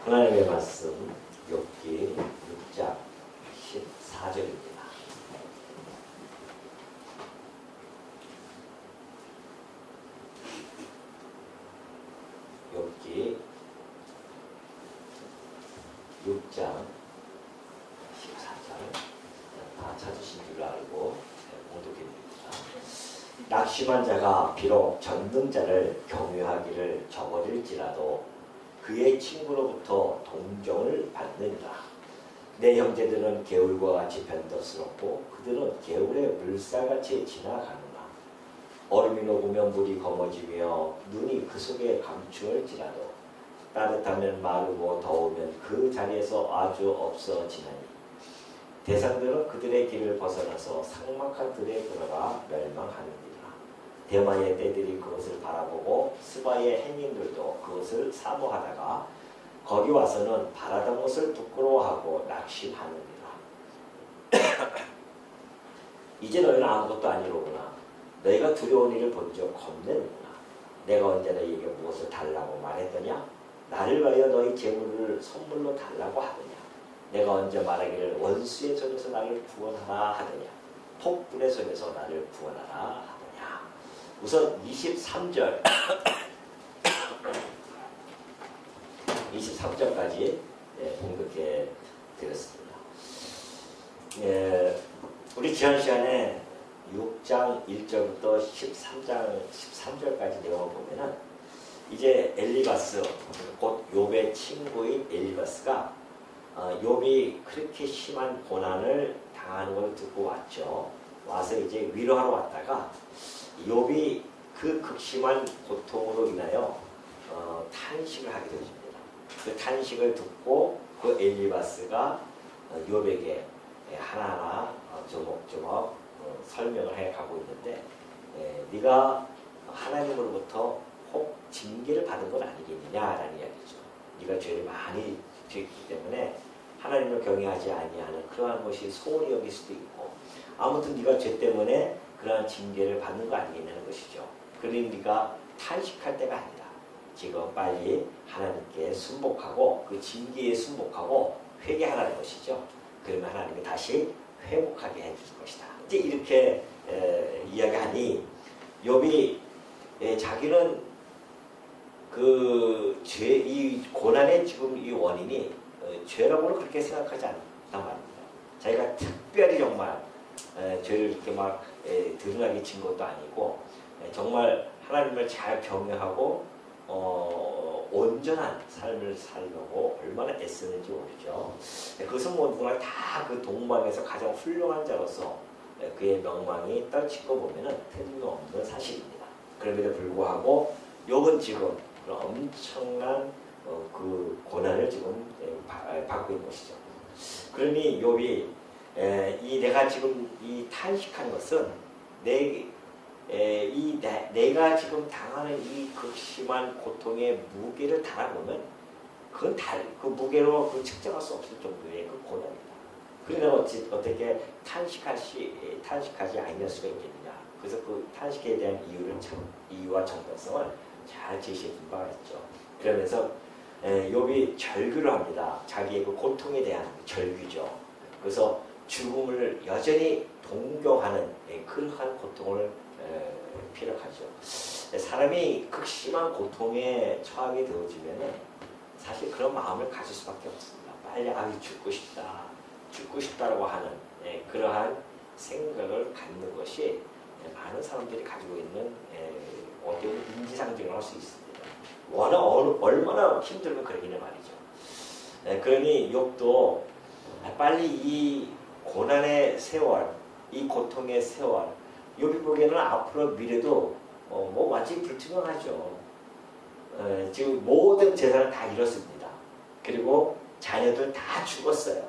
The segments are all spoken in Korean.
하나님의 말씀 욥기 6장 14절입니다. 욥기 6장 14절 다 찾으신 줄 알고 공독해드립니다. 낙심한 자가 비록 전능자를 경외하기를 저버릴지라도 그의 친구로부터 동정을 받느니라. 내 형제들은 개울과 같이 변덕스럽고 그들은 개울의 물살같이 지나가느라. 얼음이 녹으면 물이 검어지며 눈이 그 속에 감추어질지라도 따뜻하면 마르고 더우면 그 자리에서 아주 없어지나니. 대상들은 그들의 길을 벗어나서 삭막한 들에 들어가 멸망하느니라. 대마의 떼들이 그것을 바라보고 스바의 행인들도 그것을 사모하다가 거기 와서는 바라던 것을 부끄러워하고 낙심하느니라. 이제 너희는 아무것도 아니로구나. 너희가 두려운 일을 본 적 겁내는구나. 내가 언제 너희에게 무엇을 달라고 말했더냐? 나를 위하여 너희 재물을 선물로 달라고 하더냐? 내가 언제 말하기를 원수의 손에서 나를 구원하라 하더냐? 폭군의 손에서 나를 구원하라 하더냐? 우선 23절 23절까지 공독해 드렸습니다. 우리 지난 시간에 6장 1절부터 13절까지 내용을 보면은 이제 엘리바스, 곧 욥의 친구인 엘리바스가 욥이 그렇게 심한 고난을 당하는 걸 듣고 왔죠. 와서 이제 위로하러 왔다가 욥이 그 극심한 고통으로 인하여 탄식을 하게 되어집니다. 그 탄식을 듣고 그 엘리바스가 욥에게 하나하나 조목조목 설명을 해가고 있는데, 네가 하나님으로부터 혹 징계를 받은 건 아니겠느냐라는 이야기죠. 네가 죄를 많이 지었기 때문에 하나님을 경외하지 아니하는 그러한 것이 소홀히 여길 수도 있고, 아무튼 네가 죄 때문에 그러한 징계를 받는 거 아니겠냐는 것이죠. 그러니 네가 탄식할 때가 아니다. 지금 빨리 하나님께 순복하고 그 징계에 순복하고 회개하라는 것이죠. 그러면 하나님이 다시 회복하게 해줄 것이다. 이제 이렇게 이야기하니 욥이 자기는 그 죄, 이 고난의 지금 이 원인이 죄라고는 그렇게 생각하지 않단 말입니다. 자기가 특별히 정말 죄를 이렇게 막 드러나게 진 것도 아니고 정말 하나님을 잘 경외하고 온전한 삶을 살려고 얼마나 애쓰는지 모르죠. 그것은 모두가 다 그 동방에서 가장 훌륭한 자로서 그의 명망이 떨치고 보면은 틀림없는 사실입니다. 그럼에도 불구하고 욥은 지금 엄청난 그 고난을 지금 받고 있는 것이죠. 그러니 욥이 내가 지금 이 탄식한 것은 내가 지금 당하는 이 극심한 고통의 무게를 달아보면 그건 그 무게로 그 측정할 수 없을 정도의 그 고난이다. 그러나 어떻게 탄식하지 아니할 수가 있겠느냐. 그래서 그 탄식에 대한 이유와 정당성을 잘 제시해 준 바가 있죠. 그러면서 욥이 절규를 합니다. 자기의 그 고통에 대한 절규죠. 그래서 죽음을 여전히 동경하는 그러한 고통을 피력하죠. 사람이 극심한 고통에 처하게 되어지면 사실 그런 마음을 가질 수밖에 없습니다. 빨리 죽고 싶다라고 하는 그러한 생각을 갖는 것이 많은 사람들이 가지고 있는 어떻게 보면 인지상정을 할 수 있습니다. 얼마나 힘들면 그러기는 말이죠. 그러니 욥도 빨리 이 고난의 세월, 이 고통의 세월, 욥이 보기에는 앞으로 미래도 뭐 완전히 불투명하죠. 지금 모든 재산을 다 잃었습니다. 그리고 자녀들 다 죽었어요.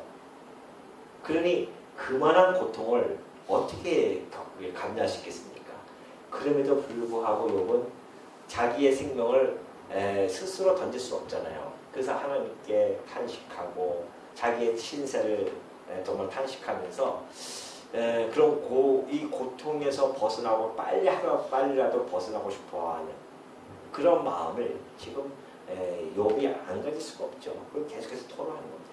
그러니 그만한 고통을 어떻게 감내할 수 있겠습니까? 그럼에도 불구하고 욥은 자기의 생명을 스스로 던질 수 없잖아요. 그래서 하나님께 탄식하고 자기의 신세를 정말 탄식하면서 그런 이 고통에서 벗어나고 빨리라도 벗어나고 싶어하는 그런 마음을 지금 욥이 안 가질 수가 없죠. 그걸 계속해서 토로하는 겁니다.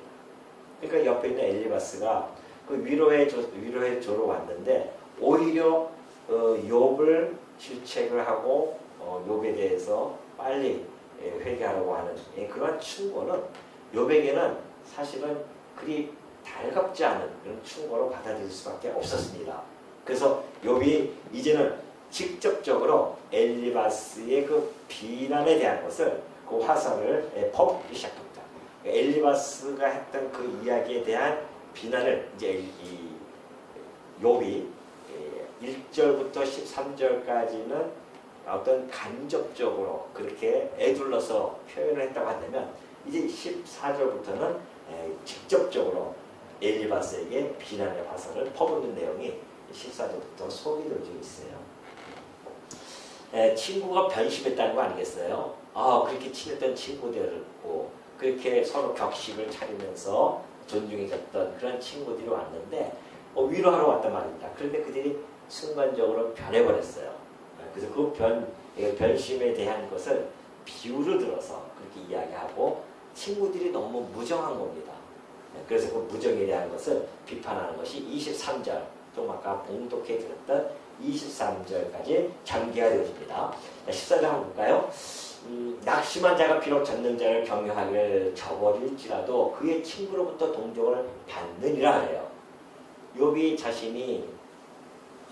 그러니까 옆에 있는 엘리바스가 그 위로해 조로 왔는데 오히려 욥을 질책을 하고 욥에 대해서 빨리 회개하라고 하는 그런 충고는 욥에게는 사실은 그리 달갑지 않은 그런 충고로 받아들일 수밖에 없었습니다. 그래서 욥이 이제는 직접적으로 엘리바스의 그 비난에 대한 것을 그 화살을 퍼붓기 시작합니다. 엘리바스가 했던 그 이야기에 대한 비난을 이제 이 욥이 1절부터 13절까지는 어떤 간접적으로 그렇게 애둘러서 표현을 했다고 한다면 이제 14절부터는 직접적으로 엘리바스에게 비난의 화살을 퍼붓는 내용이 14절부터 소개되어 있어요. 친구가 변심했다는 거 아니겠어요? 그렇게 친했던 친구들고 그렇게 서로 격식을 차리면서 존중해줬던 그런 친구들이 왔는데 위로하러 왔단 말입니다. 그런데 그들이 순간적으로 변해버렸어요. 그래서 그 변심에 대한 것을 비유를 들어서 그렇게 이야기하고 친구들이 너무 무정한 겁니다. 그래서 그 무정에 대한 것을 비판하는 것이 23절, 좀 아까 봉독해 드렸던 23절까지 전개가 되어집니다. 14절 한번 볼까요? 낙심한 자가 비록 젖는 자를 경유하기를 저버릴지라도 그의 친구로부터 동정을 받느니라 해요. 욥이 자신이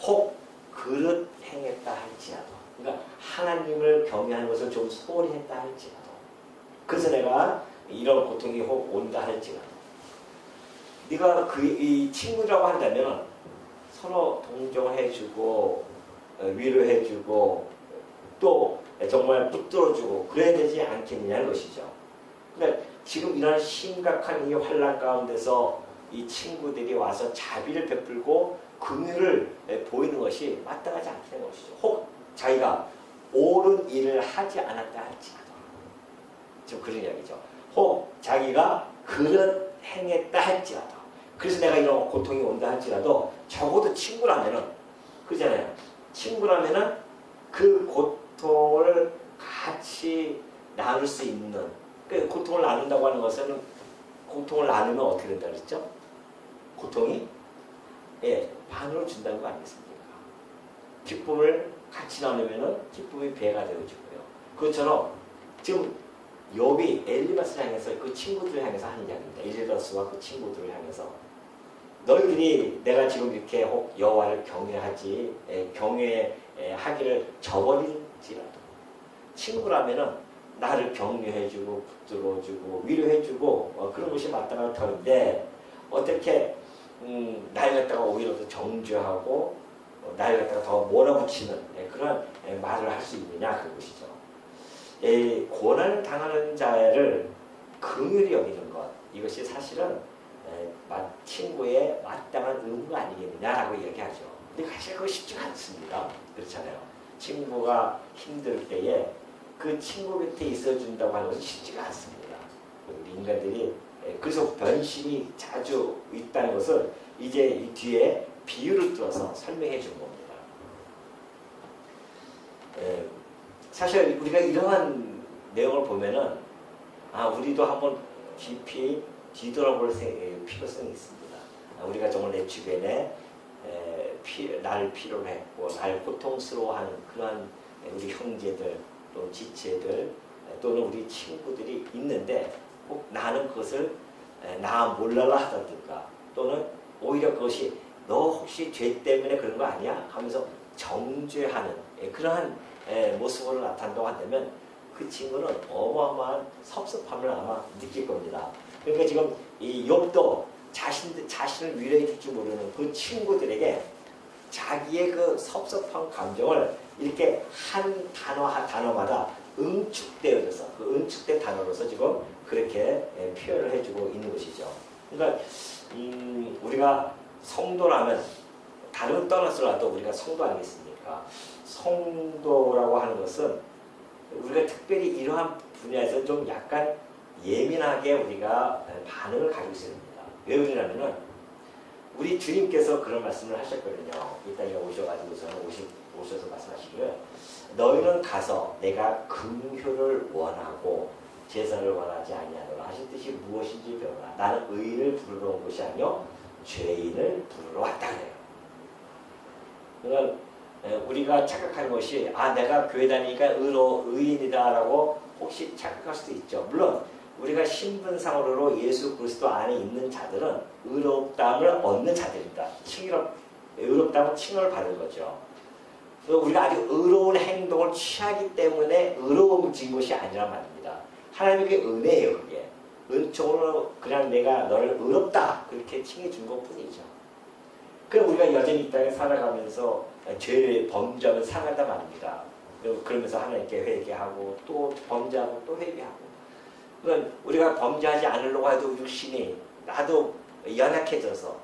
혹 그릇 행했다 할지라도, 그러니까 하나님을 경외하는 것을 좀 소홀히 했다 할지라도, 그래서 내가 이런 고통이 혹 온다 할지라도, 네가 이 친구라고 한다면 서로 동정을 해주고 위로해주고 또 정말 붙들어주고 그래야 되지 않겠느냐는 것이죠. 그러니까 지금 이런 심각한 이 환난 가운데서 이 친구들이 와서 자비를 베풀고 긍휼을 보이는 것이 마땅하지 않다는 것이죠. 혹 자기가 옳은 일을 하지 않았다 할지라도, 지금 그런 이야기죠. 혹 자기가 그런 행했다 할지라도, 그래서 내가 이런 고통이 온다 할지라도 적어도 친구라면은, 그러잖아요. 친구라면은 그 고통을 같이 나눌 수 있는, 그 고통을 나눈다고 하는 것은, 고통을 나누면 어떻게 된다 그랬죠? 고통이 반으로 준다는 거 아니겠습니까? 기쁨을 같이 나누면은 기쁨이 배가 되어지고요. 그것처럼 지금 욥이 엘리바스를 향해서 그 친구들을 향해서 하는 이야기입니다. 엘리바스와 그 친구들을 향해서 너희들이 내가 지금 이렇게 혹 여호와를 경외하기를 저버릴지라도 친구라면은 나를 격려해주고 붙들어주고 위로해주고 그런 것이 마땅할 터인데 어떻게 나를 갖다가 오히려 더 정죄하고 나를 갖다가 더 몰아붙이는 그런 말을 할 수 있느냐 그것이죠. 고난을 당하는 자를 긍휼히 여기는 것, 이것이 사실은 친구의 마땅한 의무가 아니겠느냐라고 이야기하죠. 근데 사실 그거 쉽지가 않습니다. 그렇잖아요. 친구가 힘들 때에 그 친구 곁에 있어준다고 하는 것은 쉽지가 않습니다. 우리 인간들이 그래서 변심이 자주 있다는 것을 이제 이 뒤에 비유를 들어서 설명해 준 겁니다. 사실 우리가 이러한 내용을 보면은 우리도 한번 깊이 뒤돌아볼 필요성이 있습니다. 우리가 정말 내 주변에 나를 필요로 했고 나를 고통스러워하는 그러한 우리 형제들 또 지체들 또는 우리 친구들이 있는데 꼭 나는 그것을 나 몰라라 하다든가 또는 오히려 그것이 너 혹시 죄 때문에 그런 거 아니야? 하면서 정죄하는 그러한 모습으로 나타난다고 한다면 그 친구는 어마어마한 섭섭함을 아마 느낄 겁니다. 그러니까 지금 이 욥도 자신을 위로해 줄 줄 모르는 그 친구들에게 자기의 그 섭섭한 감정을 이렇게 한 단어 한 단어마다 응축되어져서 그 응축된 단어로서 지금 그렇게 표현을 해주고 있는 것이죠. 그러니까 우리가 성도라면 다른 건 떠나서라도 우리가 성도 아니겠습니까? 성도라고 하는 것은 우리가 특별히 이러한 분야에서 좀 약간 예민하게 우리가 반응을 가지고 있어야 됩니다. 왜 그러냐면은 우리 주님께서 그런 말씀을 하셨거든요. 이 땅에 오셔가지고서는 오셔서 말씀하시기를 너희는 가서 내가 긍휼을 원하고 제사를 원하지 아니하노라 하실 뜻이 무엇인지 배우라. 나는 의인을 부르러 온 것이 아니요 죄인을 부르러 왔다 그래요. 그러니까 우리가 착각하는 것이 내가 교회 다니니까 의인이다라고 혹시 착각할 수도 있죠. 물론 우리가 신분상으로 예수 그리스도 안에 있는 자들은 의롭다함을 얻는 자들입니다. 의롭다함은 칭을 받은 거죠. 우리가 아주 의로운 행동을 취하기 때문에 의로워진 것이 아니란 말입니다. 하나님의 은혜예요. 그게 은총으로 그냥 내가 너를 의롭다 그렇게 칭해 준 것뿐이죠. 그럼 우리가 여전히 이 땅에 살아가면서 죄를 범죄하면 상하단 말입니다. 그러면서 하나님께 회개하고 또 범죄하고 또 회개하고. 그러니까 우리가 범죄하지 않으려고 해도 육신이 나도 연약해져서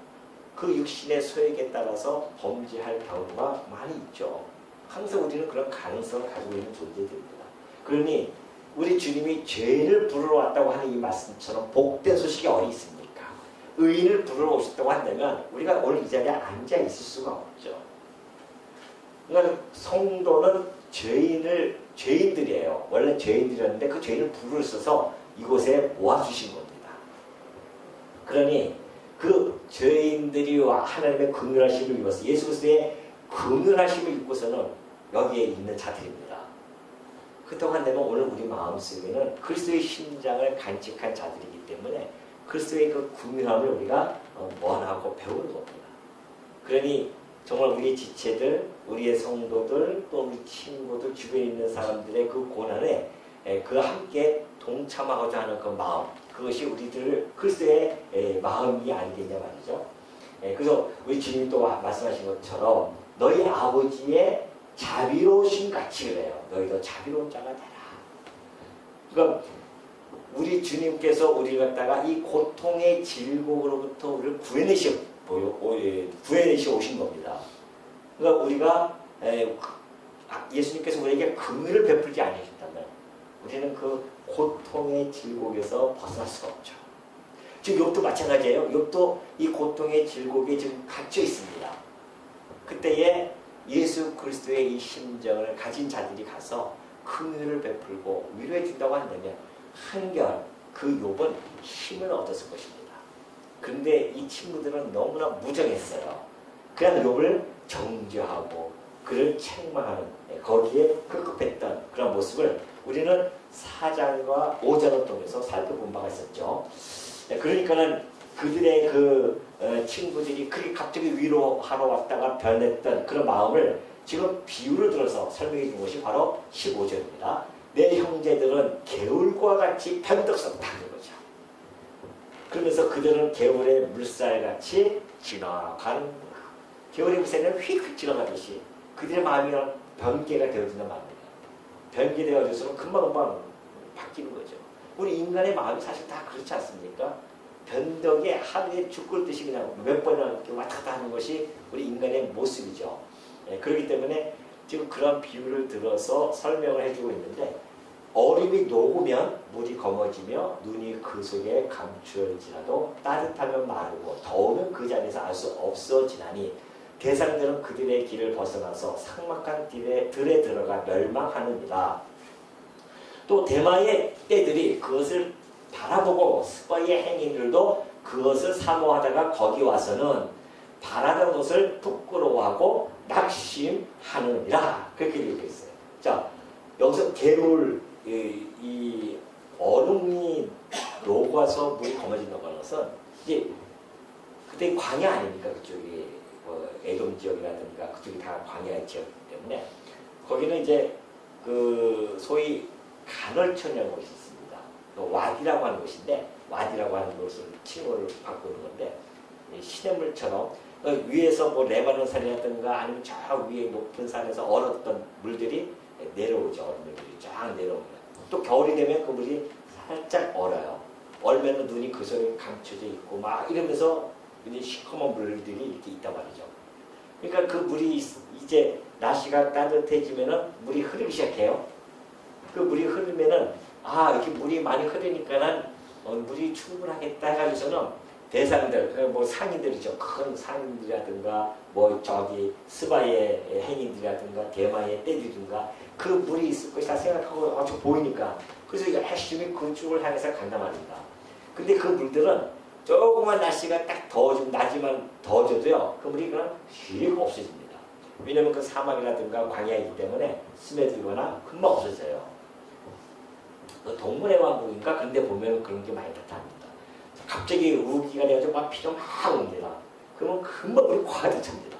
그 육신의 소욕에 따라서 범죄할 경우가 많이 있죠. 항상 우리는 그런 가능성을 가지고 있는 존재들입니다. 그러니 우리 주님이 죄를 부르러 왔다고 하는 이 말씀처럼 복된 소식이 어디 있습니까? 의인을 부르러 오셨다고 한다면 우리가 오늘 이 자리에 앉아 있을 수가 없죠. 그러니까 성도는 죄인들이에요. 원래 죄인들이었는데 그 죄인을 부르셔서 이곳에 모아주신 겁니다. 그러니 그 죄인들이 하나님의 긍휼하심을 입어서 예수 그리스도의 긍휼하심을 입고서는 여기에 있는 자들입니다. 그렇다고 한다면 오늘 우리 마음속에는 그리스도의 심장을 간직한 자들이기 때문에 그리스도의 그 긍휼함을 우리가 원하고 배우는 겁니다. 그러니 정말 우리의 지체들, 우리의 성도들, 또 우리 친구들, 주변에 있는 사람들의 그 고난에 그 함께 동참하고자 하는 그 마음, 그것이 우리들 그리스도의 마음이 아니겠냐 말이죠. 그래서 우리 주님이 또 말씀하신 것처럼 너희 아버지의 자비로우신 같이 그래요. 너희도 자비로운 자가 되라. 그러니까 우리 주님께서 우리를 갖다가 이 고통의 질곡으로부터 우리를 구해내시 오신 겁니다. 그러니까 우리가 예수님께서 우리에게 긍휼을 베풀지 않으셨다면 우리는 그 고통의 질곡에서 벗어날 수가 없죠. 지금 욥도 마찬가지예요. 욥도 이 고통의 질곡에 지금 갇혀 있습니다. 그때에 예수 그리스도의 이 심정을 가진 자들이 가서 긍휼을 베풀고 위로해 준다고 한다면 한결 그 욥은 힘을 얻었을 것입니다. 그런데 이 친구들은 너무나 무정했어요. 그냥 욥을 정죄하고 그를 책망하는 거기에 급급했던 그런 모습을 우리는 4장과 5장을 통해서 살펴본 바가 있었죠. 그러니까는 그들의 그 친구들이 그렇게 갑자기 위로하러 왔다가 변했던 그런 마음을 지금 비유를 들어서 설명해 준 것이 바로 15절입니다. 내 형제들은 개울과 같이 변덕스럽다는 거죠. 그러면서 그들은 개울의 물살같이 지나가는 개울의 물살은 휙휙 지나가듯이 그들의 마음이 변개가 되어진단 말입니다. 변개되어져서는 금방금방 바뀌는 거죠. 우리 인간의 마음이 사실 다 그렇지 않습니까? 변덕에 하루에 죽을 듯이 그냥 몇 번이나 이렇게 왔다 갔다 하는 것이 우리 인간의 모습이죠. 그렇기 때문에 지금 그런 비유를 들어서 설명을 해주고 있는데 얼음이 녹으면 물이 검어지며 눈이 그 속에 감추어지라도 따뜻하면 마르고 더우면 그 자리에서 알 수 없어지나니 대상들은 그들의 길을 벗어나서 삭막한 들에 들어가 멸망하느니라. 또 대마의 떼들이 그것을 바라보고 스바의 행인들도 그것을 사모하다가 거기 와서는 바라던 것을 부끄러워하고 낙심하느니라. 그렇게 되어 있어요. 자, 여기서 개울 이 얼음이 녹아서 물이 검어진다고 하는 것은 이제 그때 광야 아닙니까? 그쪽이 에돔 지역이라든가 그쪽이 다 광야 지역이기 때문에 거기는 이제 그 소위 간헐천이라는 곳이 있습니다. 와디라고 하는 곳인데 와디라고 하는 곳을 칭호를 받고 있는 건데 시냇물처럼 위에서 뭐 레바논 산이라든가 아니면 저 위에 높은 산에서 얼었던 물들이 내려오죠. 얼음들이 쫙 내려옵니다. 또 겨울이 되면 그 물이 살짝 얼어요. 얼면 눈이 그 속에 감춰져 있고 막 이러면서 이제 시커먼 물들이 이렇게 있단 말이죠. 그러니까 그 물이 이제 날씨가 따뜻해지면은 물이 흐르기 시작해요. 그 물이 흐르면은 이렇게 물이 많이 흐르니까는 물이 충분하겠다 해가지고서는 대상들, 뭐 상인들이죠. 큰 상인들이라든가 뭐 저기 스바의 행인들이라든가 대마의 떼들이든가 그 물이 있을 것이다 생각하고 보이니까 그래서 열심히 그쪽을 향해서 간단 말입니다. 근데 그 물들은 조금만 날씨가 딱 더워지면, 낮이만 더워져도요, 그 물이 그냥 휙 없어집니다. 왜냐면 그 사막이라든가 광야이기 때문에 스며들거나 금방 없어져요. 그 동물의 왕국인가? 그런데 보면 그런 게 많이 나타납니다. 갑자기 우기가 돼가지고 막 비가 막 옵니다. 그러면 금방 물이 과하게 찹니다.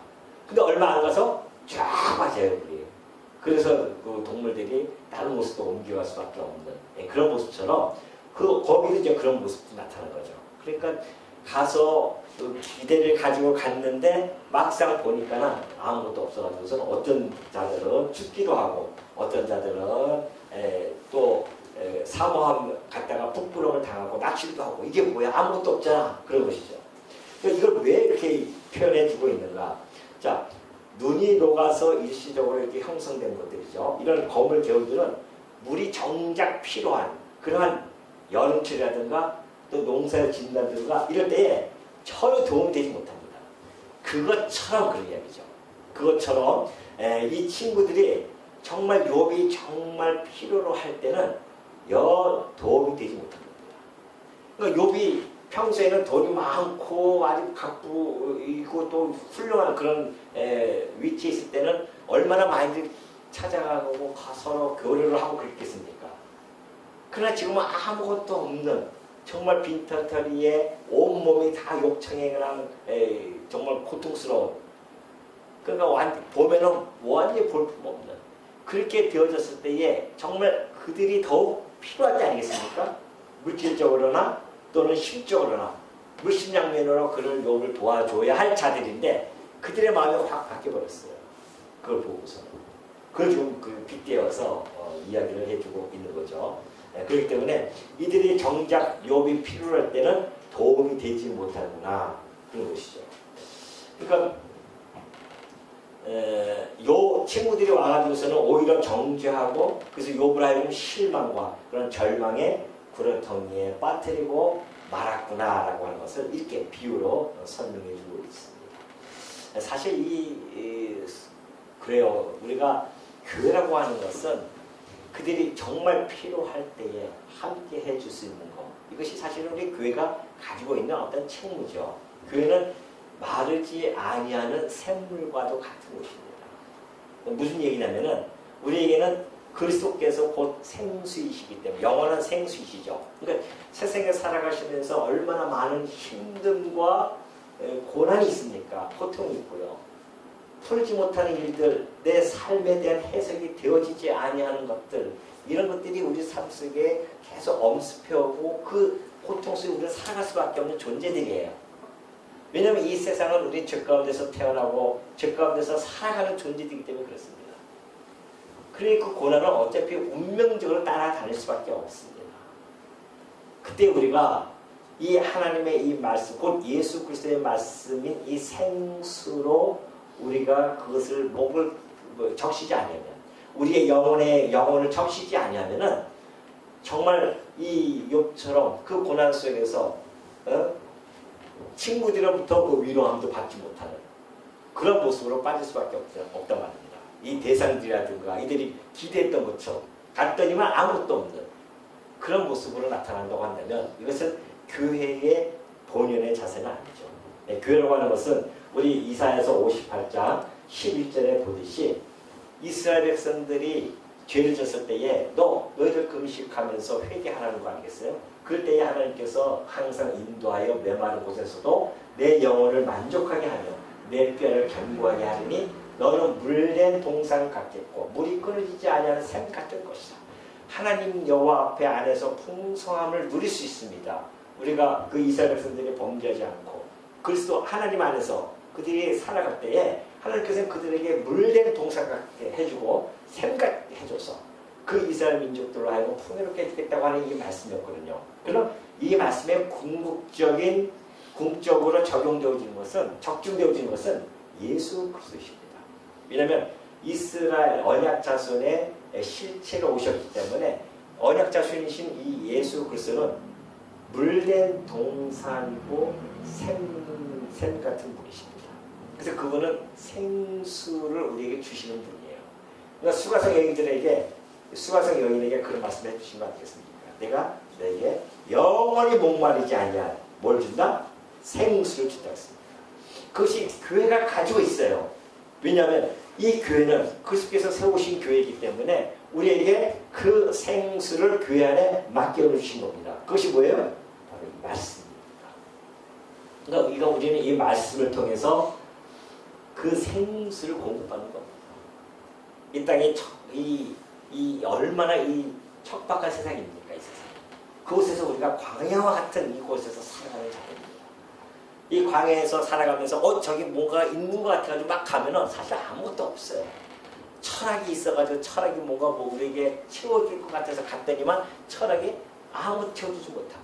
근데 얼마 안 가서 쫙 빠져요, 물이. 그래서 그 동물들이 다른 모습도 옮겨갈 수밖에 없는 그런 모습처럼 거기도 이제 그런 모습도 나타나는 거죠. 그러니까 가서 기대를 가지고 갔는데 막상 보니까는 아무것도 없어가지고서 어떤 자들은 죽기도 하고 어떤 자들은 또 사모함 갔다가 부끄러움을 당하고 납치도 하고 이게 뭐야 아무것도 없잖아 그런 것이죠. 그러니까 이걸 왜 이렇게 표현해 주고 있는가? 자, 눈이 녹아서 일시적으로 이렇게 형성된 것들이죠. 이런 거물 개울들은 물이 정작 필요한 그러한 여름철이라든가 또 농사를 짓는다든가 이럴 때에 전혀 도움이 되지 못합니다. 그것처럼 그런 이야기죠. 그것처럼 이 친구들이 정말 욥이 정말 필요로 할 때는 도움이 되지 못합니다. 그러니까 욥이 평소에는 돈이 많고 아주 가쁘고 또 훌륭한 그런 위치에 있을 때는 얼마나 많이들 찾아가고 서로 교류를 하고 그랬겠습니까? 그러나 지금은 아무것도 없는 정말 빈털터리에 온몸이 다 욕창에 그냥 정말 고통스러운 그러니까 보면은 완전히 볼품없는 그렇게 되어졌을 때에 정말 그들이 더욱 필요하지 않겠습니까? 물질적으로나 또는 심적으로나 물심양면으로 그를 욥을 도와줘야 할 자들인데 그들의 마음이 확 바뀌어버렸어요. 그걸 보고서는. 그걸 좀 빗대어서 이야기를 해주고 있는 거죠. 그렇기 때문에 이들이 정작 욥이 필요할 때는 도움이 되지 못하구나 그런 것이죠. 그러니까 요 친구들이 와가지고서는 오히려 정죄하고 그래서 욥을 하여금 실망과 그런 절망의 구렁텅이에 빠뜨리고 말았구나라고 하는 것을 이렇게 비유로 설명해 주고 있습니다. 사실 그래요. 우리가 교회라고 하는 것은 그들이 정말 필요할 때에 함께 해줄 수 있는 것. 이것이 사실은 우리 교회가 가지고 있는 어떤 책무죠. 교회는 마르지 아니하는 샘물과도 같은 것입니다. 무슨 얘기냐면은 우리에게는 그리스도께서 곧 생수이시기 때문에 영원한 생수이시죠. 그러니까 세상에 살아가시면서 얼마나 많은 힘듦과 고난이 있습니까? 고통이 있고요. 풀지 못하는 일들, 내 삶에 대한 해석이 되어지지 아니하는 것들 이런 것들이 우리 삶 속에 계속 엄습해오고 그 고통 속에 우리는 살아갈 수밖에 없는 존재들이에요. 왜냐하면 이 세상은 우리 죄 가운데서 태어나고 죄 가운데서 살아가는 존재들이기 때문에 그렇습니다. 그러니까 그 고난은 어차피 운명적으로 따라다닐 수밖에 없습니다. 그때 우리가 이 하나님의 이 말씀, 곧 예수 그리스도의 말씀인 이 생수로 우리가 그것을 목을 적시지 않으면 우리의 영혼을 적시지 않으면은 정말 이 욥처럼 그 고난 속에서 친구들로부터 그 위로함도 받지 못하는 그런 모습으로 빠질 수밖에 없단 말입니다. 이 대상들이라든가 이들이 기대했던 것처럼 갔더니만 아무것도 없는 그런 모습으로 나타난다고 한다면 이것은 교회의 본연의 자세는 아니죠. 네, 교회라고 하는 것은 우리 이사야서 58장 11절에 보듯이 이스라엘 백성들이 죄를 졌을 때에 너희들 금식하면서 회개하라는 거 아니겠어요? 그럴 때에 하나님께서 항상 인도하여 메마른 곳에서도 내 영혼을 만족하게 하며 내 뼈를 견고하게 하리니 너는 물된 동산 같겠고 물이 끊어지지 아니하는 샘 같을 것이다. 하나님 여호와 앞에 안에서 풍성함을 누릴 수 있습니다. 우리가 그 이스라엘 백성들이 범죄하지 않고 그리스도 하나님 안에서 그들이 살아갈 때에 하나님께서는 그들에게 물된 동산 같게 해주고 샘 같게 해줘서 그 이스라엘 민족들로 하여금 풍요롭게 해주겠다고 하는 이 말씀이었거든요. 그럼 이 말씀의 궁극적으로 적용되어지는 것은 적중되어지는 것은 예수 그리스도이십니다. 왜냐하면 이스라엘 언약 자손의 실체로 오셨기 때문에 언약 자손이신 이 예수 그리스도는 물된 동산이고 샘 같은 분이십니다. 그래서 그분은 생수를 우리에게 주시는 분이에요. 그러니까 수가성 여인들에게 수가성 여인에게 그런 말씀을 해주신 거 아니겠습니까? 내가 너에게 영원히 목마르지 아니할 뭘 준다? 생수를 준다 했습니다. 그것이 교회가 가지고 있어요. 왜냐하면 이 교회는 그리스도께서 세우신 교회이기 때문에 우리에게 그 생수를 교회 안에 맡겨주신 겁니다. 그것이 뭐예요? 바로 이 말씀입니다. 그러니까 우리는 이 말씀을 통해서 그 생수를 공급받는 겁니다. 이 땅이 이 얼마나 이 척박한 세상입니까? 이 세상. 그곳에서 우리가 광야와 같은 이곳에서 살아가는 자들입니다. 이 광야에서 살아가면서 저기 뭔가 있는 것 같아가지고 막 가면은 사실 아무것도 없어요. 철학이 있어가지고 철학이 뭔가 우리에게 채워줄 것 같아서 갔더니만 철학이 아무것도 채워주지 못합니다.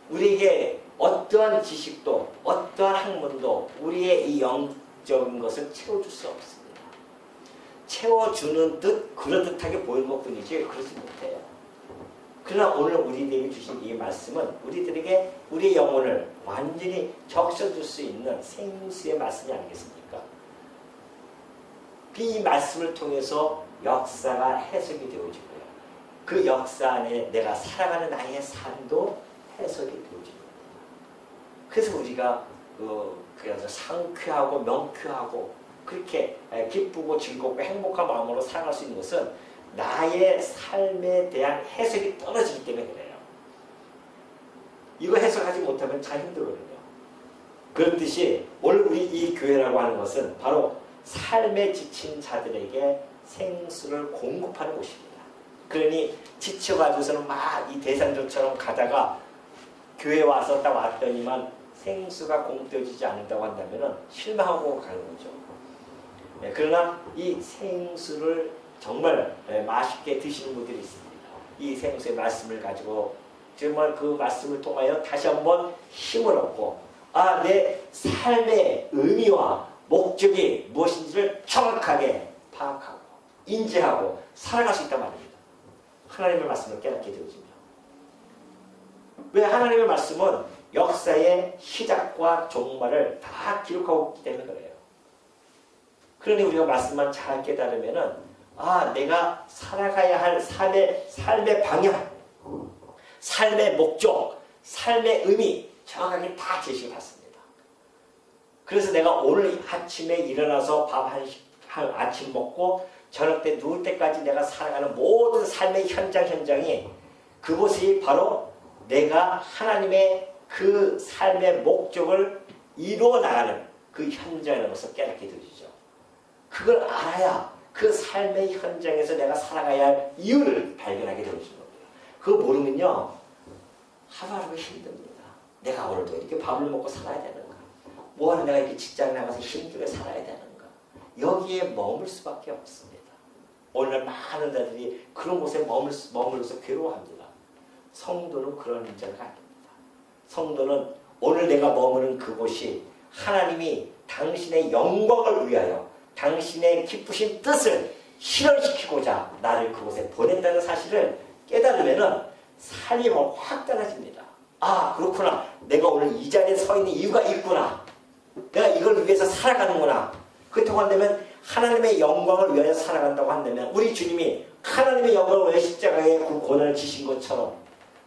우리에게 어떠한 지식도 어떠한 학문도 우리의 이 영적인 것을 채워줄 수 없습니다. 채워주는 듯 그럴듯하게 보이는 것뿐이지 그러지 못해요. 그러나 오늘 우리들에게 주신 이 말씀은 우리들에게 우리의 영혼을 완전히 적셔줄 수 있는 생수의 말씀이 아니겠습니까? 이 말씀을 통해서 역사가 해석이 되어지고요. 그 역사 안에 내가 살아가는 나의 삶도 해석이 되어집니다. 그래서 우리가 그래서 상쾌하고 명쾌하고 그렇게 기쁘고 즐겁고 행복한 마음으로 살아갈 수 있는 것은 나의 삶에 대한 해석이 떨어지기 때문에 그래요. 이거 해석하지 못하면 참 힘들거든요. 그렇듯이 오늘 우리 이 교회라고 하는 것은 바로 삶에 지친 자들에게 생수를 공급하는 곳입니다. 그러니 지쳐가지고서는 막 이 대산조처럼 가다가 교회 와서 딱 왔더니만 생수가 공급되어지지 않는다고 한다면 실망하고 가는 거죠. 그러나 이 생수를 정말 맛있게 드시는 분들이 있습니다. 이 생수의 말씀을 가지고 정말 그 말씀을 통하여 다시 한번 힘을 얻고 내 삶의 의미와 목적이 무엇인지를 정확하게 파악하고 인지하고 살아갈 수 있단 말입니다. 하나님의 말씀을 깨닫게 되어집니다. 왜 하나님의 말씀은 역사의 시작과 종말을 다 기록하고 있기 때문에 그래요. 그러니 우리가 말씀만 잘 깨달으면은 내가 살아가야 할 삶의 방향, 삶의 목적, 삶의 의미 정확하게 다 제시를 받습니다. 그래서 내가 오늘 아침에 일어나서 밥 한 아침 먹고 저녁 때 누울 때까지 내가 살아가는 모든 삶의 현장이 그곳이 바로 내가 하나님의 그 삶의 목적을 이루어 나가는 그 현장이라는 것을 깨닫게 되죠. 그걸 알아야 그 삶의 현장에서 내가 살아가야 할 이유를 발견하게 되어지는 겁니다. 그거 모르면요 하루하루가 힘듭니다. 내가 오늘도 이렇게 밥을 먹고 살아야 되는가? 뭐하러 내가 이렇게 직장 나가서 힘들게 살아야 되는가? 여기에 머물 수밖에 없습니다. 오늘 많은 자들이 그런 곳에 머물러서 괴로워합니다. 성도는 그런 문제가 아닙니다. 성도는 오늘 내가 머무는 그곳이 하나님이 당신의 영광을 위하여 당신의 기쁘신 뜻을 실현시키고자 나를 그곳에 보낸다는 사실을 깨달으면 삶이 확 달라집니다. 그렇구나. 내가 오늘 이 자리에 서 있는 이유가 있구나. 내가 이걸 위해서 살아가는구나. 그렇다고 한다면 하나님의 영광을 위하여 살아간다고 한다면 우리 주님이 하나님의 영광을 위하여 십자가에 그 고난을 지신 것처럼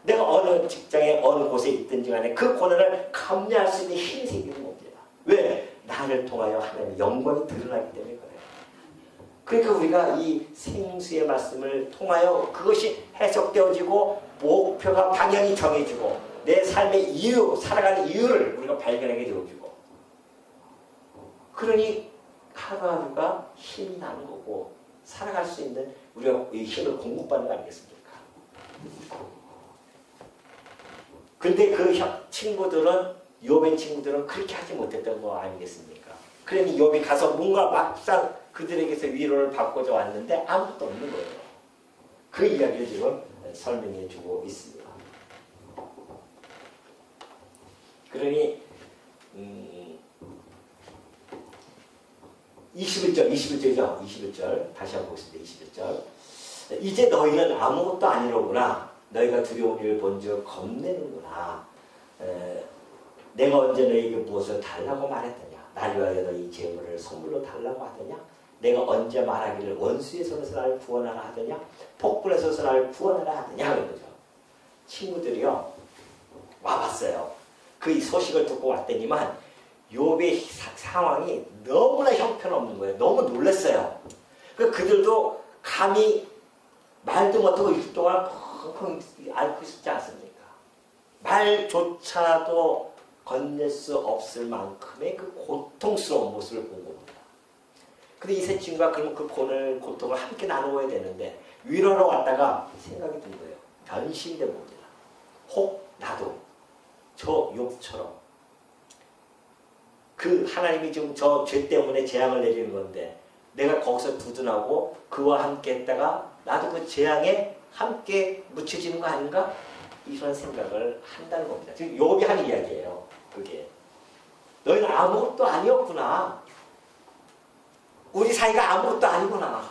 내가 어느 직장에 어느 곳에 있든지 간에 그 고난을 감내할 수 있는 힘이 생기는 겁니다. 왜? 나를 통하여 하나님의 영광이 드러나기 때문에 그래요. 그러니까 우리가 이 생수의 말씀을 통하여 그것이 해석되어지고 목표가 방향이 정해지고 내 삶의 이유, 살아가는 이유를 우리가 발견하게 되어지고 그러니 하루하루가 힘이 나는 거고 살아갈 수 있는 우리가 이 힘을 공급받는 거 아니겠습니까? 근데 그 친구들은 욥의 친구들은 그렇게 하지 못했던 거 아니겠습니까? 그러니 욥이 가서 뭔가 막상 그들에게서 위로를 받고자 왔는데 아무것도 없는 거예요. 그 이야기를 지금 설명해 주고 있습니다. 그러니 21절이죠. 21절 다시 한번 보겠습니다. 21절 이제 너희는 아무것도 아니로구나. 너희가 두려운 일을 본즉 겁내는구나. 내가 언제 너희에게 무엇을 달라고 말했더냐. 나를 위하여 너희 재물을 선물로 달라고 하더냐. 내가 언제 말하기를 원수의 손에서 나를 구원하라 하더냐 폭군에서 나를 구원하라 하더냐 그런 거죠. 친구들이요 와봤어요. 그 소식을 듣고 왔더니만 욥의 상황이 너무나 형편없는 거예요. 너무 놀랐어요. 그들도 감히 말도 못하고 있을 동안 펑펑 앓고 있지 않습니까? 말조차도 건넬 수 없을 만큼의 그 고통스러운 모습을 본 겁니다. 근데 이 세 친구가 그럼 그 고통을 함께 나누어야 되는데 위로하러 왔다가 생각이 든 거예요. 변심된 겁니다. 혹 나도 저 욥처럼 그 하나님이 지금 저 죄 때문에 재앙을 내리는 건데 내가 거기서 두둔하고 그와 함께 했다가 나도 그 재앙에 함께 묻혀지는 거 아닌가? 이런 생각을 한다는 겁니다. 지금 욥이 하는 이야기예요. 그게 너희는 아무것도 아니었구나. 우리 사이가 아무것도 아니구나.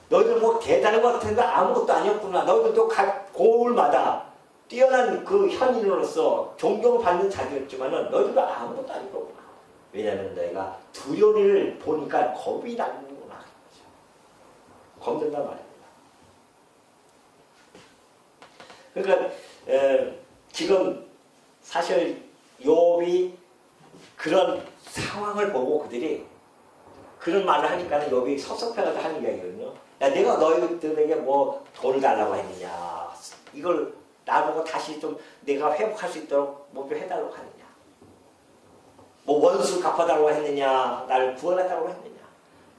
너희들 뭐 대단한 것 같은데 아무것도 아니었구나. 너희들도 각 고을마다 뛰어난 그 현인으로서 존경을 받는 자들이었지만은 너희들도 아무것도 아니구나. 왜냐하면 너희가 두려움을 보니까 겁이 나는구나. 겁낸단 말입니다. 그러니까 지금 사실 욥이 그런 상황을 보고 그들이 그런 말을 하니까는 욥이 섭섭해가지고 하는 이야기거든요. 야, 내가 너희들에게 뭐 돈을 달라고 했느냐? 이걸 나보고 다시 좀 내가 회복할 수 있도록 뭐 좀 해달라고 하느냐? 뭐 원수 갚아달라고 했느냐? 나를 구원해달라고 했느냐?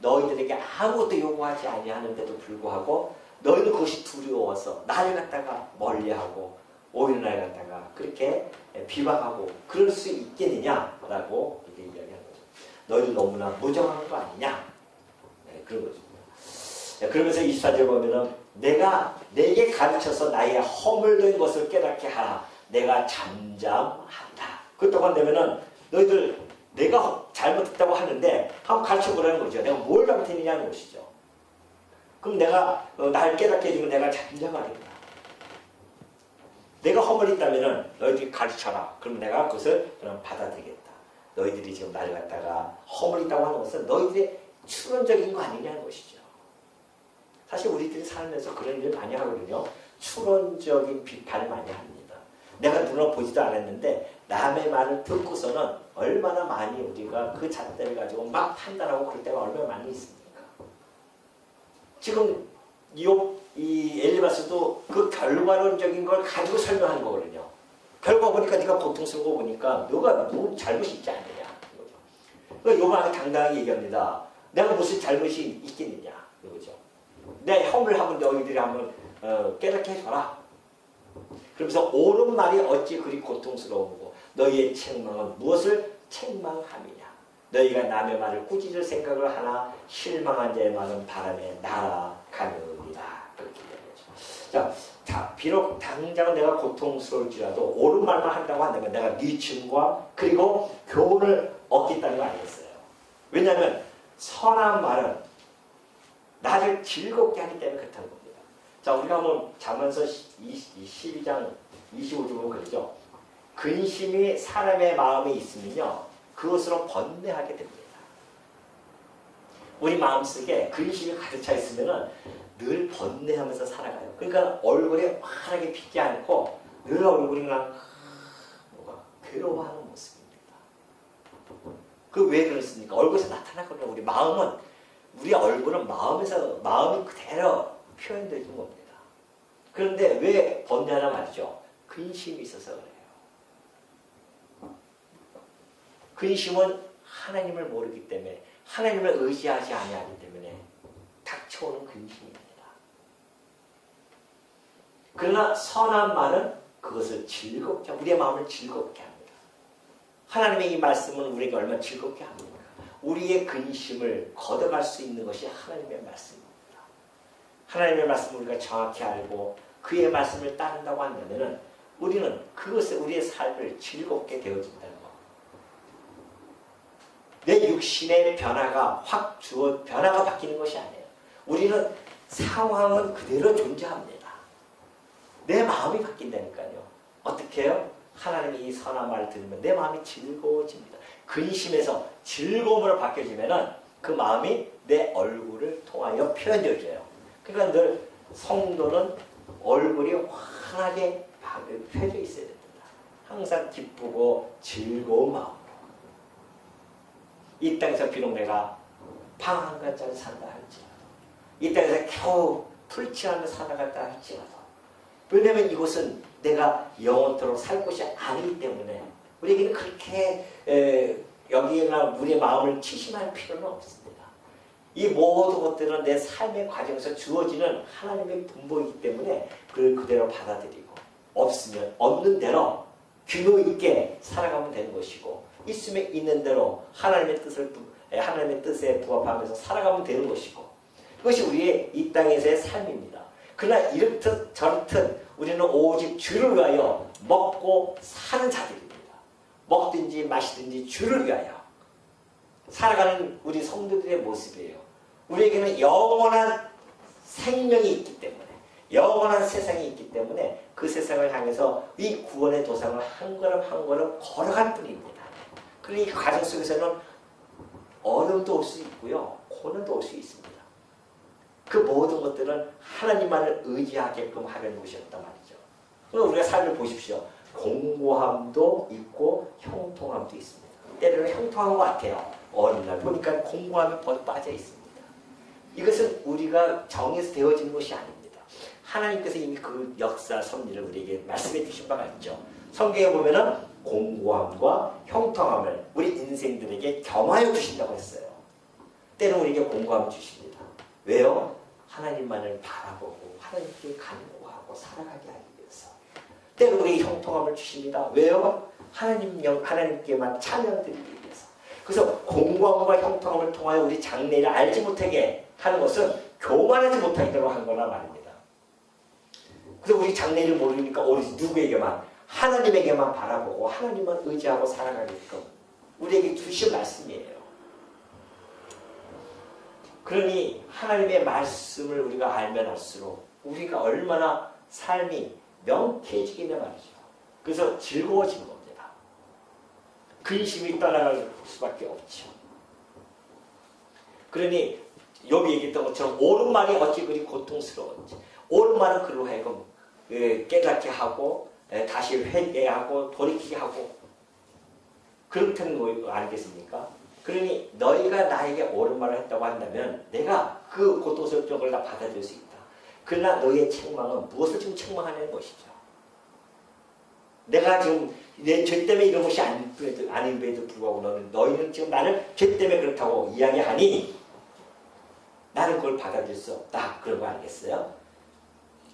너희들에게 아무것도 요구하지 아니하는데도 불구하고 너희는 그것이 두려워서 나를 갖다가 멀리하고 오히려 나를 갖다가 그렇게 비방하고 그럴 수 있겠느냐라고 이렇게 이야기하는 거죠. 너희도 너무나 무정한 거 아니냐? 네, 그런 거죠. 네, 그러면서 24절 보면은 내가 내게 가르쳐서 나의 허물된 것을 깨닫게 하라. 내가 잠잠한다. 그 동안 되면은 너희들 내가 잘못했다고 하는데 한번 가르쳐보라는 거죠. 내가 뭘 잘못했느냐는 것이죠. 그럼 내가 날 깨닫게 해주면 내가 잠잠하겠다. 내가 허물이 있다면 너희들이 가르쳐라. 그럼 내가 그것을 그럼 받아들이겠다. 너희들이 지금 나를 갖다가 허물이 있다고 하는 것은 너희들의 추론적인 거 아니냐는 것이죠. 사실 우리들이 살면서 그런 일을 많이 하거든요. 추론적인 비판을 많이 합니다. 내가 눈으로 보지도 않았는데 남의 말을 듣고서는 얼마나 많이 우리가 그 잣대를 가지고 막 판단하고 그럴 때가 얼마나 많이 있습니까? 지금 이 엘리바스도 그 결과론적인 걸 가지고 설명하는 거거든요. 결과 보니까 네가 고통스러워 보니까 너가 뭐 잘못이 있지 않느냐. 그러니까 요만하게 당당하게 얘기합니다. 내가 무슨 잘못이 있겠느냐. 이거죠. 내 허물하면 너희들이 한번 깨닫게 해줘라. 그러면서 옳은 말이 어찌 그리 고통스러운고 너희의 책망은 무엇을 책망함이냐. 너희가 남의 말을 꾸짖을 생각을 하나 실망한 자의 말은 바람에 날아가느니라. 그렇게 얘기하죠. 자, 비록 당장은 내가 고통스러울지라도 옳은 말만 한다고 한다면 내가 네 증과 그리고 교훈을 얻겠다는 거 아니겠어요? 왜냐하면 선한 말은 나를 즐겁게 하기 때문에 그렇다는 겁니다. 자, 우리가 한번 잠언서 12장 25절 보면 그러죠. 근심이 사람의 마음에 있으면요 그것으로 번뇌하게 됩니다. 우리 마음속에 근심이 가득 차 있으면 늘 번뇌하면서 살아가요. 그러니까 얼굴에 환하게 피지 않고 늘 얼굴이 그냥 뭐가 괴로워하는 모습입니다. 그 왜 그렇습니까? 얼굴에서 나타나거든요. 우리 마음은 우리 얼굴은 마음이 그대로 표현되는 겁니다. 그런데 왜 번뇌하나 말이죠? 근심이 있어서 그래요. 근심은 하나님을 모르기 때문에 하나님을 의지하지 아니하기 때문에 닥쳐오는 근심입니다. 그러나 선한 말은 그것을 즐겁게 우리의 마음을 즐겁게 합니다. 하나님의 이 말씀은 우리에게 얼마나 즐겁게 합니까? 우리의 근심을 걷어갈 수 있는 것이 하나님의 말씀입니다. 하나님의 말씀을 우리가 정확히 알고 그의 말씀을 따른다고 한다면 우리는 그것에 우리의 삶을 즐겁게 되어진다는 것. 내 육신의 변화가 변화가 바뀌는 것이 아니에요. 우리는 상황은 그대로 존재합니다. 내 마음이 바뀐다니까요. 어떻게 해요? 하나님이 이 선한 말을 들으면 내 마음이 즐거워집니다. 근심에서 즐거움으로 바뀌어지면 그 마음이 내 얼굴을 통하여 표현되어져요. 그러니까 늘 성도는 얼굴이 환하게 펴져 있어야 됩니다. 항상 기쁘고 즐거운 마음으로. 이 땅에서 비록 내가 방 한 간짜리 산다 할지라도, 이 땅에서 겨우 풀칠하며 살아갔다 할지라도, 왜냐하면 이곳은 내가 영원토록 살 곳이 아니기 때문에 우리에게는 그렇게 여기나 우리의 마음을 치심할 필요는 없습니다. 이 모든 것들은 내 삶의 과정에서 주어지는 하나님의 분보이기 때문에 그걸 그대로 받아들이고, 없으면 없는 대로 규모 있게 살아가면 되는 것이고, 있으면 있는 대로 하나님의 뜻에 부합하면서 살아가면 되는 것이고, 그것이 우리의 이 땅에서의 삶입니다. 그러나 이렇듯 저렇듯 우리는 오직 주를 위하여 먹고 사는 자들입니다. 먹든지 마시든지 주를 위하여 살아가는 우리 성도들의 모습이에요. 우리에게는 영원한 생명이 있기 때문에, 영원한 세상이 있기 때문에 그 세상을 향해서 이 구원의 도상을 한 걸음 한 걸음 걸어갈 뿐입니다. 그러니 이 과정 속에서는 어려움도 올 수 있고요, 고난도 올 수 있습니다. 그 모든 것들은 하나님만을 의지하게끔 하려는 것이었단 말이죠. 그럼 우리가 삶을 보십시오. 공고함도 있고 형통함도 있습니다. 때로는 형통한 것 같아요. 어느 날 보니까 공고함에 빠져 있습니다. 이것은 우리가 정해서 되어지는 것이 아닙니다. 하나님께서 이미 그 역사 섭리를 우리에게 말씀해 주신 바가 있죠. 성경에 보면은 공고함과 형통함을 우리 인생들에게 겸하여 주신다고 했어요. 때로는 우리에게 공고함을 주십니다. 왜요? 하나님만을 바라보고 하나님께 간구하고 살아가게 하기 위해서. 때로 우리에게 형통함을 주십니다. 왜요? 하나님께만 찬양드리기 위해서. 그래서 공고함과 형통함을 통하여 우리 장래를 알지 못하게 하는 것은 교만하지 못하도록 한 거란 말입니다. 그래서 우리 장래를 모르니까 오로지 누구에게만, 하나님에게만 바라보고 하나님만 의지하고 살아가게끔 우리에게 주신 말씀이에요. 그러니 하나님의 말씀을 우리가 알면 알수록 우리가 얼마나 삶이 명쾌해지겠냐 말이죠. 그래서 즐거워지는 겁니다. 근심이 떠나갈 수밖에 없죠. 그러니 욥이 얘기했던 것처럼 옳은 말이 어찌 그리 고통스러웠지. 옳은 말은 그로 하여금 깨닫게 하고 다시 회개하고 돌이키게 하고 그렇다는 거 아니겠습니까? 그러니 너희가 나에게 옳은 말을 했다고 한다면 내가 그 고통스러운 걸 다 받아들일 수 있다. 그러나 너희의 책망은 무엇을 지금 책망하는 것이죠. 내가 지금 내 죄 때문에 이런 것이 아님에도 불구하고 너희는 지금 나를 죄 때문에 그렇다고 이야기하니 나는 그걸 받아들일 수 없다. 그런 거 아니겠어요?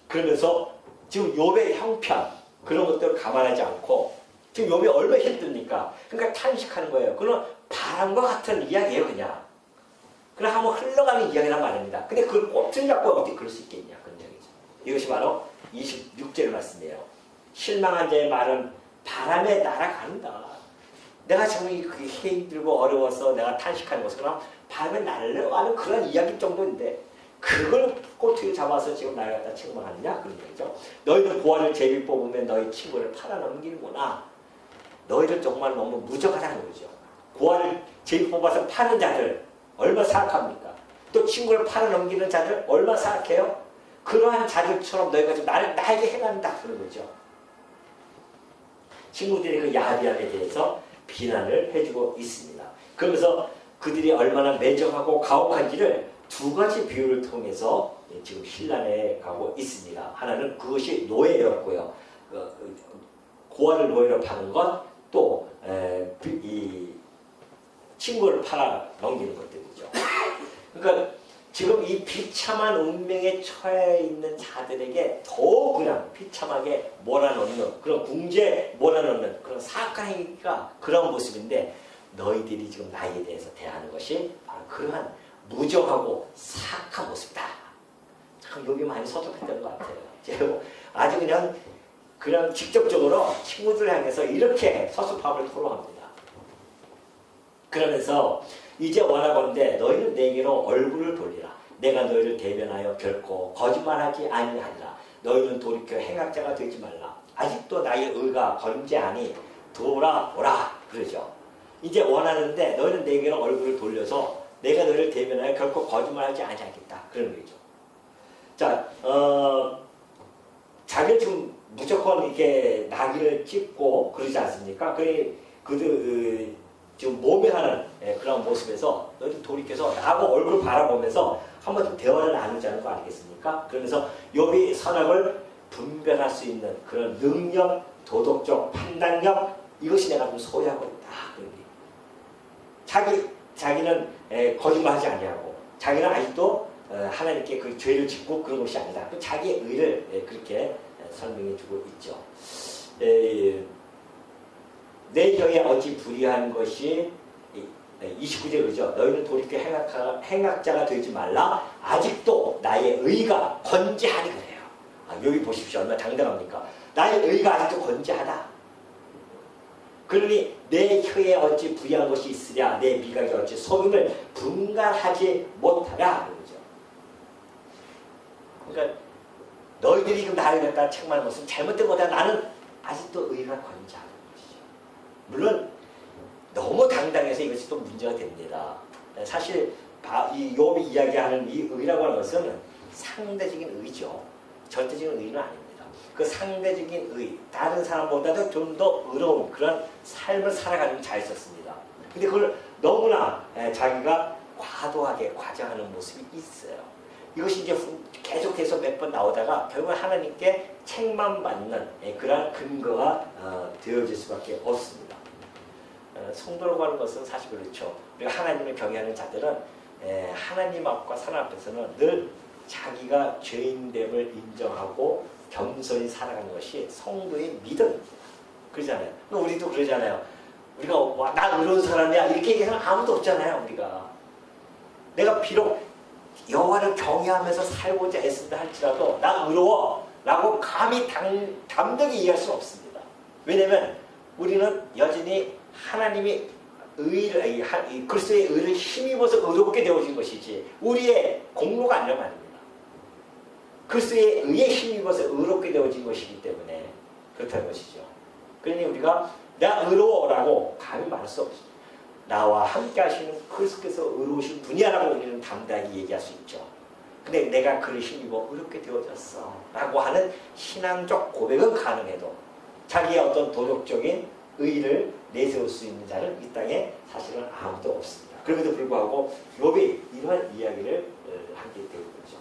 그러면서 지금 욥의 형편 그런 것들을 감안하지 않고 지금 욥이 얼마나 힘듭니까? 그러니까 탄식하는 거예요. 그건 바람과 같은 이야기예요, 그냥. 그냥 한번 흘러가는 이야기란 말입니다. 근데 그걸 꼽질 잡고 어떻게 그럴 수 있겠냐, 그런 이야기죠. 이것이 바로 26절의 말씀이에요. 실망한 자의 말은 바람에 날아간다. 내가 지금 힘들고 어려워서 내가 탄식하는 것은 그냥 바람에 날아가는 그런 이야기 정도인데 그걸 꼬투리 잡아서 지금 나를 갖다 책망하느냐, 그런 얘기죠. 너희는 고아를 제비 뽑으면 너희 친구를 팔아넘기는구나. 너희들 정말 너무 무적하다는 거죠. 고아를 제비 뽑아서 파는 자들 얼마나 사악합니까? 또 친구를 팔아넘기는 자들 얼마나 사악해요? 그러한 자들처럼 너희가 지금 나에게 행한다, 그런 거죠. 친구들이 그 야비함에 대해서 비난을 해주고 있습니다. 그러면서 그들이 얼마나 매정하고 가혹한지를 두 가지 비유를 통해서 지금 신란에 가고 있습니다. 하나는 그것이 노예였고요. 고아를 노예로 파는 것, 또 이 친구를 팔아 넘기는 것들이죠. 그러니까 지금 이 비참한 운명에 처해 있는 자들에게 더욱 그냥 비참하게 몰아넣는 그런 궁지에 몰아넣는 그런 사악한 행위가 그런 모습인데 너희들이 지금 나에 대해서 대하는 것이 바로 그러한 무정하고 사악한 모습이다. 참 욥이 많이 서툴했던 것 같아요. 제가 아주 그냥 직접적으로 친구들 향해서 이렇게 서슴함을 토로합니다. 그러면서 이제 원하건대 너희는 내게로 얼굴을 돌리라. 내가 너희를 대변하여 결코 거짓말하지 아니하리라. 너희는 돌이켜 행악자가 되지 말라. 아직도 나의 의가 건재하니 돌아오라. 그러죠. 이제 원하는데 너희는 내게로 얼굴을 돌려서 내가 너를 대면하여 결코 거짓말하지 아니하겠다. 그런 거죠. 자, 자기를 지금 무조건 이렇게 낙인을 찍고 그러지 않습니까? 그들 지금 몸에 하는 그런 모습에서 너희들 돌이켜서 나하고 얼굴 바라보면서 한번 좀 대화를 나누자는 거 아니겠습니까? 그러면서 욥이 선악을 분별할 수 있는 그런 능력, 도덕적 판단력 이것이 내가 좀 소유하고 있다. 자기는 거짓말하지 아니하고 자기는 아직도 하나님께 그 죄를 짓고 그런 것이 아니다. 자기의 의를 그렇게 설명해주고 있죠. 내 혀에 어찌 불의한 것이 29절 그러죠. 너희는 돌이켜 행악자가 되지 말라. 아직도 나의 의가 건재하니 그래요. 여기 보십시오. 얼마나 당당합니까? 나의 의가 아직도 건재하다. 그러니 내 혀에 어찌 불의한 것이 있으랴. 내 미각이 어찌 소금을 분간하지 못하랴. 그러죠. 그러니까 너희들이 지금 나를 갖다 책망하는 것은 잘못된 거다. 나는 아직도 의가 건재하다. 물론 너무 당당해서 이것이 또 문제가 됩니다. 사실 이 욥이 이야기하는 이 의라고 하는 것은 상대적인 의죠. 절대적인 의는 아닙니다. 그 상대적인 의, 다른 사람보다도 좀 더 의로운 그런 삶을 살아가는 잘 있었습니다. 근데 그걸 너무나 자기가 과도하게 과장하는 모습이 있어요. 이것이 이제 계속해서 몇 번 나오다가 결국 하나님께 책망받는 그런 근거가 되어질 수밖에 없습니다. 성도라고 하는 것은 사실 그렇죠. 우리가 하나님을 경외하는 자들은 하나님 앞과 사람 앞에서는 늘 자기가 죄인됨을 인정하고 겸손히 살아가는 것이 성도의 믿음입니다. 그러잖아요. 우리도 그러잖아요. 우리가 나 의로운 사람이야 이렇게 얘기하는 아무도 없잖아요. 우리가 내가 비록 여호와를 경외하면서 살고자 애쓴다 할지라도 나 의로워 라고 감히 담대히 얘기할 수는 없습니다. 왜냐하면 우리는 여전히 하나님이 그리스도의 의를 힘입어서 의롭게 되어진 것이지 우리의 공로가 아니란 말입니다. 그리스도의 의에 힘입어서 의롭게 되어진 것이기 때문에 그렇다는 것이죠. 그러니 우리가 나 의로워라고 감히 말할 수 없습니다. 나와 함께 하시는 그리스도께서 의로우신 분이야라고 우리는 담대하게 얘기할 수 있죠. 근데 내가 그를 힘입어 의롭게 되어졌어 라고 하는 신앙적 고백은 가능해도 자기의 어떤 도덕적인 의를 내세울 수 있는 자는 이 땅에 사실은 아무도 없습니다. 그럼에도 불구하고 욥이 이러한 이야기를 하게 되는 거죠.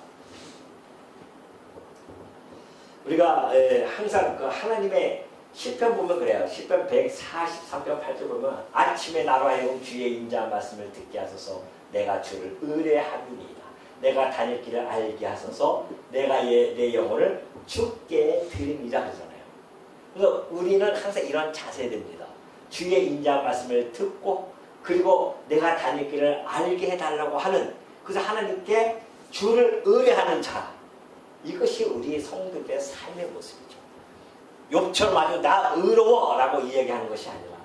우리가 항상 그 하나님의 시편 보면 그래요. 시편 143편 8절 보면 아침에 나로 하여금 주의 인자한 말씀을 듣게 하소서 내가 주를 의뢰하리이다. 내가 다닐 길을 알게 하소서 내가 내 영혼을 주께 드립니다 하잖아요. 그래서 우리는 항상 이런 자세야 됩니다. 주의 인자한 말씀을 듣고 그리고 내가 다닐 길을 알게 해달라고 하는 그래서 하나님께 주를 의뢰하는 자 이것이 우리 성도들의 삶의 모습이죠. 욥처럼 아주 나 의로워 라고 이야기하는 것이 아니라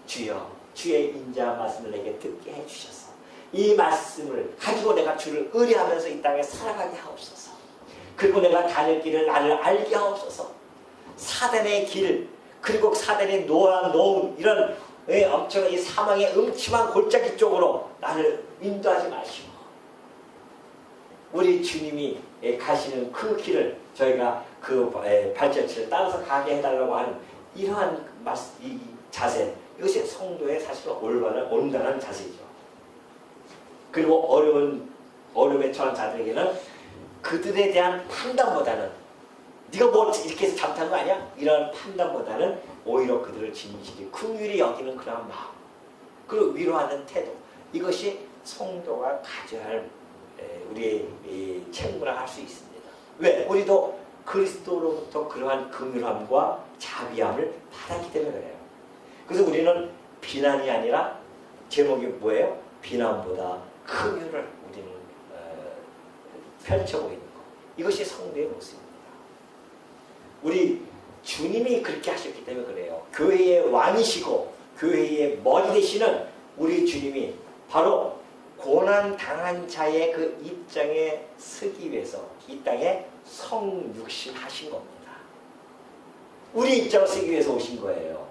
주여 주의 인자한 말씀을 내게 듣게 해주셔서 이 말씀을 가지고 내가 주를 의뢰하면서 이 땅에 살아가게 하옵소서. 그리고 내가 다닐 길을 나를 알게 하옵소서. 사단의 길 그리고 사단의 노움 이런 엄청난 이 사망의 음침한 골짜기 쪽으로 나를 인도하지 마시고 우리 주님이 가시는 그 길을 저희가 그 발자취를 따라서 가게 해달라고 하는 이러한 이 자세 이것이 성도의 사실은 온전한 자세이죠. 그리고 어려움에 처한 자들에게는 그들에 대한 판단보다는 네가 뭐 이렇게 해서 잘못한 거 아니야? 이런 판단보다는 오히려 그들을 진실히 긍휼히 여기는 그런 마음 그리고 위로하는 태도 이것이 성도가 가져야 할 우리의 책무라 할 수 있습니다. 왜? 우리도 그리스도로부터 그러한 긍휼함과 자비함을 받았기 때문에 그래요. 그래서 우리는 비난이 아니라 제목이 뭐예요? 비난보다 긍휼을 우리는 펼쳐보이는 것. 이것이 성도의 모습입니다. 우리 주님이 그렇게 하셨기 때문에 그래요. 교회의 왕이시고 교회의 머리 되시는 우리 주님이 바로 고난 당한 자의 그 입장에 서기 위해서 이 땅에 성육신 하신 겁니다. 우리 입장을 서기 위해서 오신 거예요.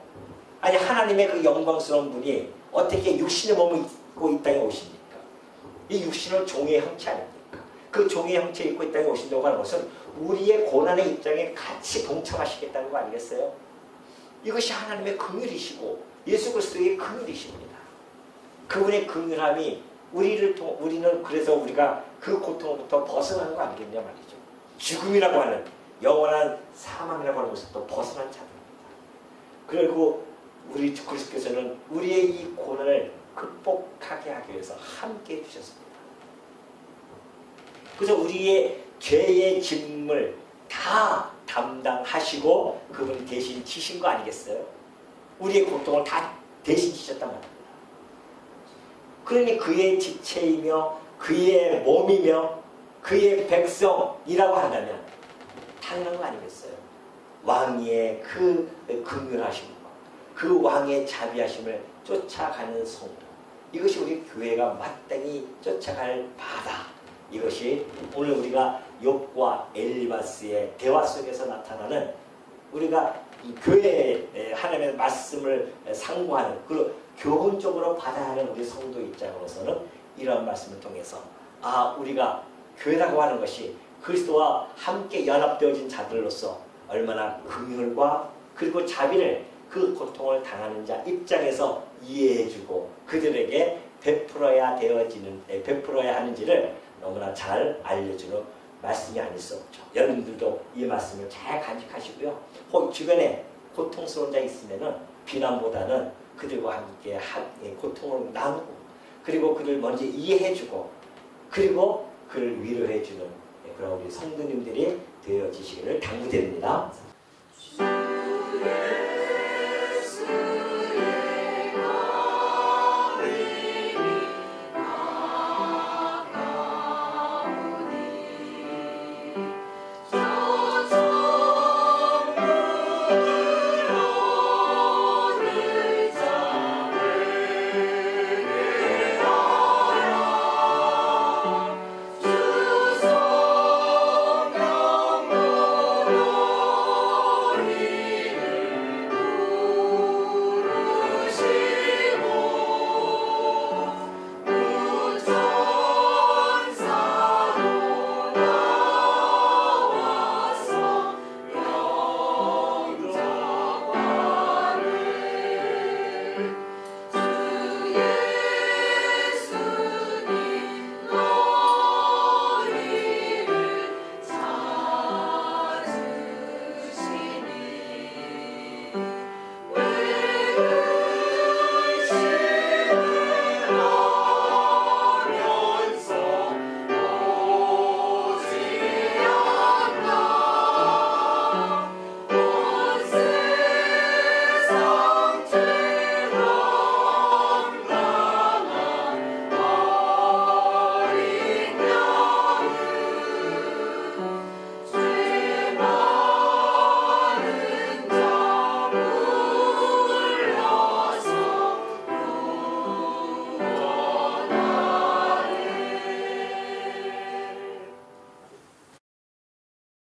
아니 하나님의 그 영광스러운 분이 어떻게 육신의 몸을 입고 이 땅에 오십니까? 이 육신은 종의 형체 아닙니까? 그 종의 형체 입고 이 땅에 오신다고 하는 것은 우리의 고난의 입장에 같이 동참하시겠다는 거 아니겠어요? 이것이 하나님의 긍휼이시고 예수 그리스도의 긍휼이십니다. 그분의 긍휼함이 우리는 그래서 우리가 그 고통으로부터 벗어나는 거 아니겠냐 말이죠. 죽음이라고 하는 영원한 사망이라고 하는 것부터 벗어난 자들입니다. 그리고 우리 주 그리스도께서는 우리의 이 고난을 극복하게 하기 위해서 함께 해주셨습니다. 그래서 우리의 죄의 짐을 다 담당하시고 그분이 대신 지신 거 아니겠어요? 우리의 고통을 다 대신 지셨단 말입니다. 그러니 그의 지체이며 그의 몸이며 그의 백성이라고 한다면 당연한 거 아니겠어요? 왕의 그 긍휼하심과 그 왕의 자비하심을 쫓아가는 성도, 이것이 우리 교회가 마땅히 쫓아갈 바다. 이것이 오늘 우리가 욥과 엘리바스의 대화 속에서 나타나는 우리가 이 교회에 하나님의 말씀을 상고하는 그리고 교훈적으로 받아야 하는 우리 성도 입장으로서는 이러한 말씀을 통해서 우리가 교회라고 하는 것이 그리스도와 함께 연합되어진 자들로서 얼마나 긍휼과 그리고 자비를 그 고통을 당하는 자 입장에서 이해해주고 그들에게 베풀어야 하는지를 너무나 잘 알려주는 말씀이 아닐 수 없죠. 여러분들도 이 말씀을 잘 간직하시고요. 주변에 고통스러운 자 있으면은 비난보다는 그들과 함께 고통을 나누고 그리고 그를 먼저 이해해주고 그리고 그를 위로해주는 그런 우리 성도님들이 되어지시기를 당부드립니다.